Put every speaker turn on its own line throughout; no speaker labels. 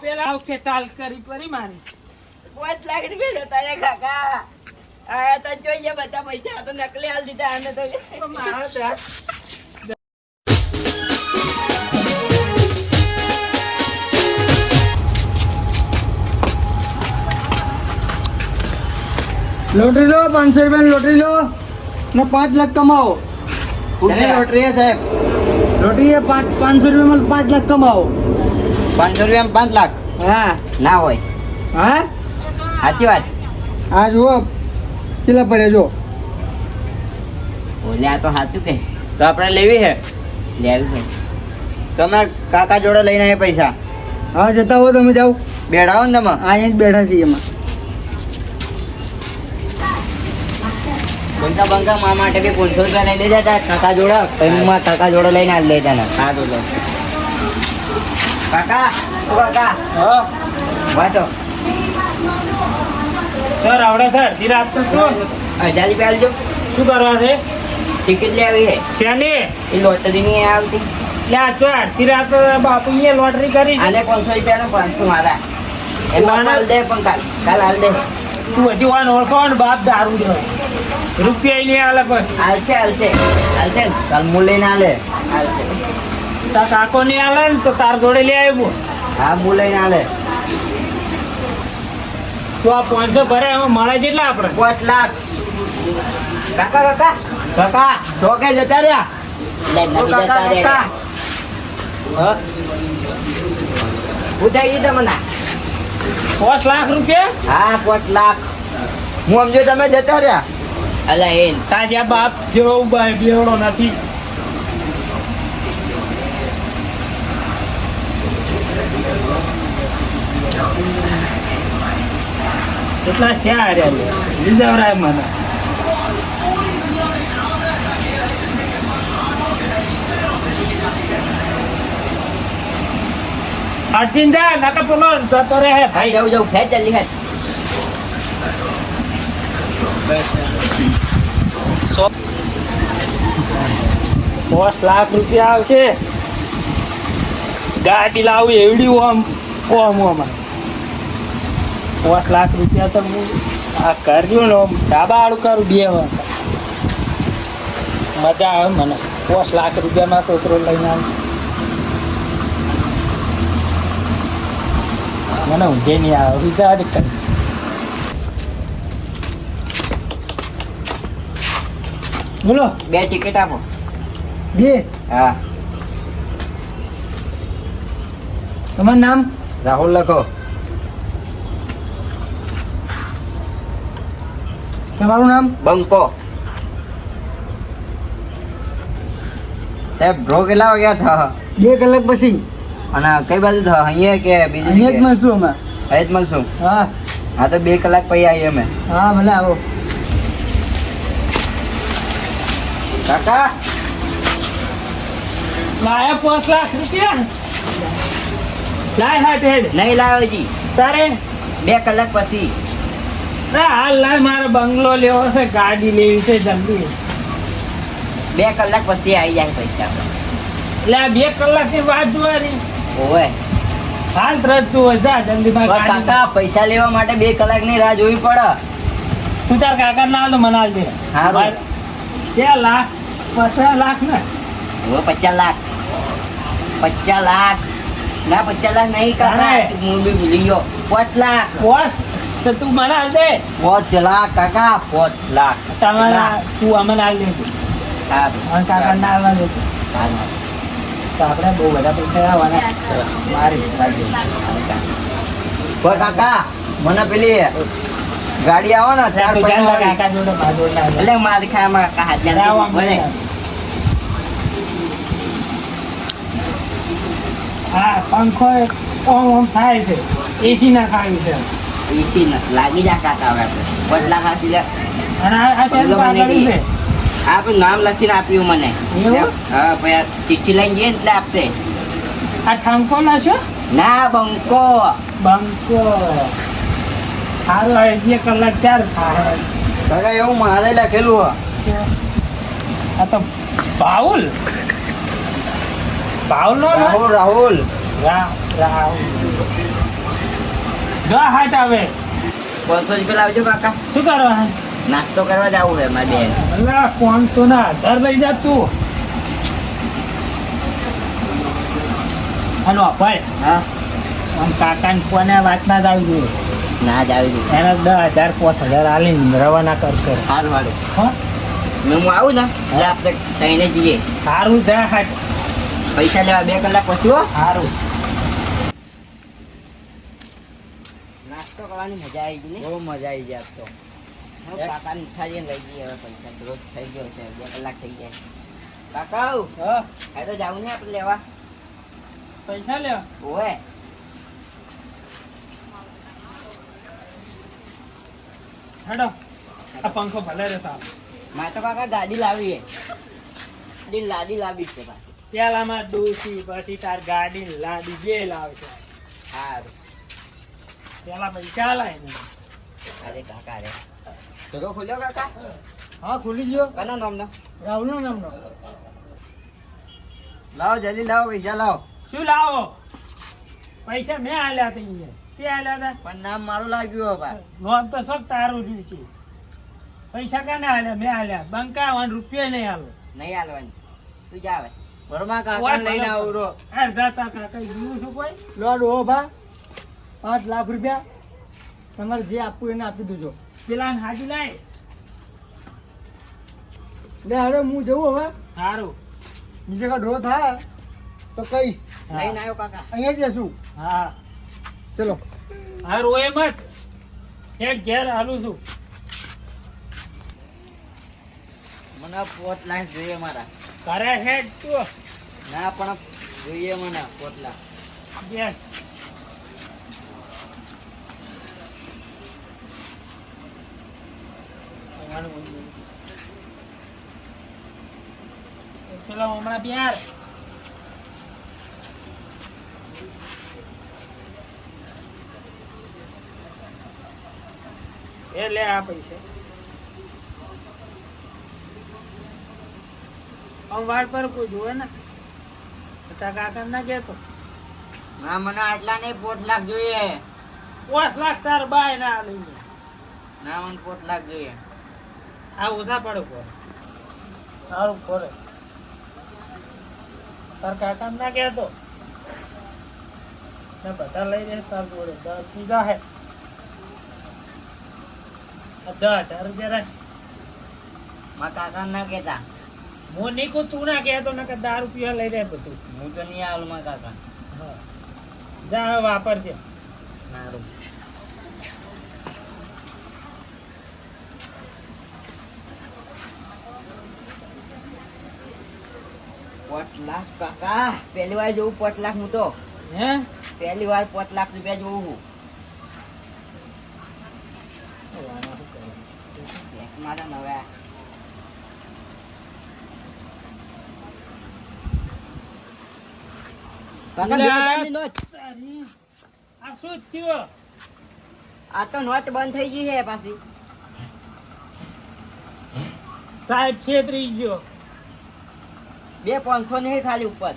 પેલા ખેતાલ કરી પરી મારી
5 લાખ રૂપિયા જતા રે કાકા. આ તો જોઈએ બધા પૈસા આ તો નકલી હાલ દીધા આને તો
મારો ત્યાં
લોટરી લો 500 રૂપિયાની લોટરી લો ને 5 લાખ કમાવો.
લોટરી સાહેબ
લોટરી 500 રૂપિયામાં 5 લાખ કમાવો.
500 રૂપિયામાં 5 લાખ
હા
ના હોય.
હા
સાચી વાત.
આ જુઓ કેટલા પડ્યા જો.
ઓલે આ તો સાચું કે તો આપણે લેવી છે. લેવી છે તમે કાકા જોડે લઈને આવે પૈસા.
હા જતા હો તમે જાઓ.
બેઠા હો ને તમે.
અહીંયા જ બેઠા છીએ એમાં.
બંકા બંકા મા માટે બી 500 રૂપિયા લઈ લેજા તા કાકા જોડે. પેમમાં કાકા જોડે લઈને આજ લેતા ને. હા તો કાકા ઓ કાકા
હા
વાંચો
સર આવડે સર ધીરાજ તો શું
1000 રૂપિયા આલજો.
શું કરવા છે
ટિકિટ લેવી છે.
શેની
એ લોટરી ની આવતી.
લ્યા ચોર ધીરાજ બાપુ એ લોટરી કરી છે.
આને 500 રૂપિયા નો 500 મારા એમાં હાલ દે પણ કાલ હાલ દે.
તું હજી વાન ઓળખો ને બાપ દારૂ દે રૂપિયા નહીં આલે પછી
હાલશે હાલશે હાલશે કાલ હું લઈને હાલે હાલશે.
તાર કાકો નહીં આલે ને તો તાર જોડે લઈ આવ્યું
હા હું લઈને હાલે.
તું આ 500 ભરે એમાં મળે કેટલા આપણે
5 લાખ. કાકા કાકા કાકા શોકે જતા રહ્યા. કાકા કાકા
હા
ઉઠાઈ ગઈ તમને.
5 લાખ રૂપિયા
હા 5 લાખ હું સમજો તમે જતા રહ્યા. અલા એ
તાજા બાપ જેવો બેવડો નથી. કેટલા છે લીધવરાય મને અર્જુન જા નાકા પેલો જતો રહે
ભાઈ જાઉં જાઉં ખેંચ જલ્દી ખેંચ.
5 લાખ રૂપિયા આવશે. ગાડી લાવું એવડી ઓમ અમારે 5 લાખ રૂપિયા તો હું આ કર્યું ને ધાબા આડું કરું 2 વખત મજા આવે મને. 5 લાખ રૂપિયામાં છોકરો લઈને આવશે. મને ઊંઘે નહીં આવે વિચાર કરી. બોલો
2 ટિકિટ આપો.
2
હા
તમારું નામ
રાહુલ લખો.
તમારું નામ
બંકો. સાહેબ ડ્રો કેટલા વાગ્યા થા
2 કલાક પછી
અને કઈ બાજુ થા અહીંયા કે બીજી
અહીંયા જ મળશું અમે.
અહીં જ મળશું.
હા
હા તો 2 કલાક પછી આવીએ અમે.
હા ભલે આવો.
કાકા
લાયા 5 લાખ રૂપિયા લાય હાટ હેડ
નહીં લાવ્યો જી.
તારે
2 કલાક પછી.
હાલ લાય મારે બંગલો લેવો છે ગાડી લેવી છે જલ્દી.
2 કલાક પછી આવી જાય પૈસા.
એટલે આ 2 કલાકની વાત જોવાની
ઓવે
હાલ તરત તું જા જલ્દી માં
પણ કાકા પૈસા લેવા માટે 2 કલાકની રાહ જોવી પડે.
તું તાર કાકા ના તો મના દે.
હારું.
4 લાખ 50 લાખ ને
ઓવે 50 લાખ 50 લાખ ના 50 લાખ નહીં કાકા
અરે.
હું બી ભૂલી ગયો. 5 લાખ
પોસ્ટ તો તું મના દે
5 લાખ કાકા 5 લાખ.
તમારા તું અમને આલ દે
હા
અને કાકા ના આવવા દે
હા.
તો આપણે બહુ બધા પૈસા આવવાના મારી
પણ કાકા મને પેલી ગાડી આવો ને 4 પૈસા
કાકા જોડે ભાગો ના
એટલે મારી ખામાં કાકા હાથ ભલે.
હા પંખો ઓમ થાય છે એસી ના ખાવી છે
એસી લાગી જા કાકા હવે 5 લાખ આપી લે.
અને આ શેનું કાગળ છે
આપણે નામ લખીને આપ્યું મને.
એવું?
હા પછી ચિઠ્ઠી લઈને જઈએ એટલે આપશે.
આ ઠાંકો ના છો
ના બંકો.
બંકો સારું હવે 2 કલાક ક્યારે થાય
કાકા એવું મારે લખેલું
આ તો બાઉલ બાઉલ નો
રાહુલ રાહુલ
જા હાટ આવે
500 રૂપિયા લાવજો કાકા
શું કરવા હે
નાસ્તો કરવા જવું છે મારી બેન
અલા 500 ના 1000 લઈ જા તું હાલો ભાઈ
હા
આમ કાકાને કોને વાત ના જ આવી જોઈએ
ના જ આવી ગયું
એને 10,000 5000 આલીને રવાના કરશે
સારું સારું
હા
હું આવું ને એટલે આપણે થઈને જઈએ
સારું જા હાટ
પૈસા લેવા 2 કલાક પછી હો
સારું
નાસ્તો કરવાની મજા આવી ગઈ ને બહુ મજા આવી ગઈ આજ તો કાકા ને ઉઠાડીને લઈ જઈએ હવે પૈસા તો રોજ થઈ ગયો છે 2 કલાક થઈ જાય કાકા
હા
આ તો જાવું ને આપણે લેવા
પૈસા લેવા
ઓએ
હેડો આ પંખો ભલે રે સાહેબ
મારે તો કાકા ગાડી લાવી છે લાદી લાવી છે પાછી
પેલામાં ડોસી પછી તાર ગાડી લાદી જે લાવશે
સારું
પેલા પૈસા લાય ને
અરે કાકા રે ધરો ખોલ્યો કાકા
હા ખુલી ગયો
કના નામનો
રાહુલનો નામનો
લાવો જલ્દી લાવો પૈસા લાવો
શું લાવો પૈસા મેં આલ્યા તા અહીંયા તે આલ્યા તા
પણ નામ મારું લાગ્યું હવે
નોમ તો સબ તારું જ છે પૈસા કાને આલ્યા મેં આલ્યા બંકાવન રૂપિયા નહીં આલો
નહીં હાલવાની તું જા હવે ઘરમાં કાકા લઈને આવું રો
અડધા કાકા કઈ જીવું છું કોઈ
લોડ હો ભા 5 લાખ રૂપિયા તમારે જે આપવું એને આપી દેજો
પેલા હાજી લાય
લે હવે હું જવું હવે
સારું
બીજે કા ડ્રો થાય તો કહીશ
લઈને આવ્યો કાકા
અહીંયા જ જશું
હા
ચલો
હા રોએ મત એક ઘેર હાલું છું
મને 5 લાખ જોઈએ મારા
કરે હેડ તું
ના પણ જોઈએ મને 5 લાખ
યસ પેલા હમણાં બિહાર એ લે આ પૈસા આમ વાળ પર કોઈ જોવે ને તારા કાકા ના કેતો
ના મને આટલા નહીં 5 લાખ જોઈએ
5 લાખ તાર બાય ના લઈ લે
ના મને 5 લાખ જોઈએ
આ ઓછા પડે પર સારું પડે તાર કાકા ના કેતો ને બધા લઈ રહે તાર જોડે 10 પીધા હે 10,000 રૂપિયા
મારા કાકા ના કહેતા
હું નહીં કહું તું ના કહેતો ને કે 10 રૂપિયા લઈ રહે બધું
હું તો નહીં આવું મારા કાકા
હા જા હવે વાપરજે
સારું 5 લાખ કાકા પહેલી વાર જોઉં 5 લાખ હું તો
હે
પહેલી વાર 5 લાખ રૂપિયા જોઉં હું મારા નવા કાકા બે હજારની નોટ.
આ શું થયું
આ તો નોટ બંધ થઈ ગઈ છે પાછી
સાહેબ છેતરી ગયો
2 500 નહીં ખાલી ઉપર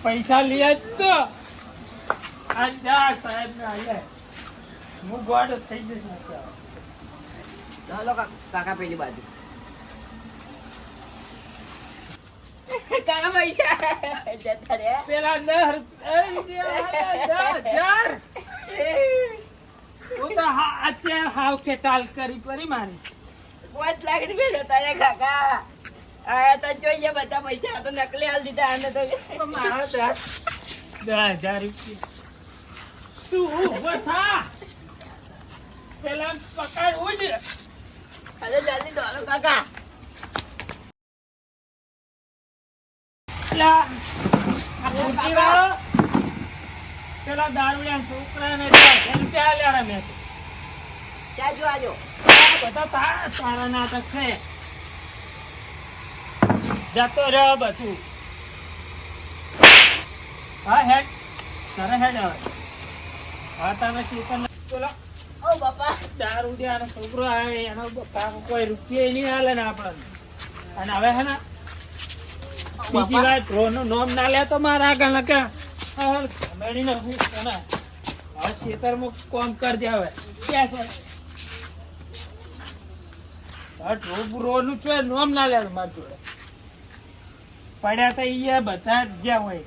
પૈસા લઈ તો આ જા સાહેબ ને આયા હું ગોડ થઈ જઈશ ને
ચાલો કાકા પેલી બાજુ કાકા પૈસા જતા રે
પેલા 10,000 હું તો અત્યારે હાવ ખેટાલ કરી પરી મારી
5 લાખ રૂપિયા જતા રે કાકા આયા તો જોઈએ બધા પૈસા આ તો નકલી હાલ દીધા આને તો
તો મારા 10,000 રૂપિયા તું ઉભો થા પેલા પકડ ઉડ
અરે જલ્દી દોડો કાકા
પેલા આ ખુરશી વાળો પેલા દારૂડિયા છોકરાને 10,000 રૂપિયા આલ્યા મેં તો.
ક્યાં જો આજો
આ બધા તારા નાટક છે જતો રહ્યો બધું હા હેડ તારે હેડ હવે હા તમે શું પેલો
ઓ બાપા
દારૂડિયાનો છોકરો આવે એનો કાકો કોઈ રૂપિયા નહીં હાલે ને આપણને અને હવે હે ને બીજી વાત રોનું નામ ના લે તો મારા આગળ નકા મેળીને હવે ખેતરમાં કોમ કરજે હવે ક્યાં છે રોનું છે નામ ના લે મારી જોડે પડ્યા તો અહીંયા બધા જ જ્યાં હોય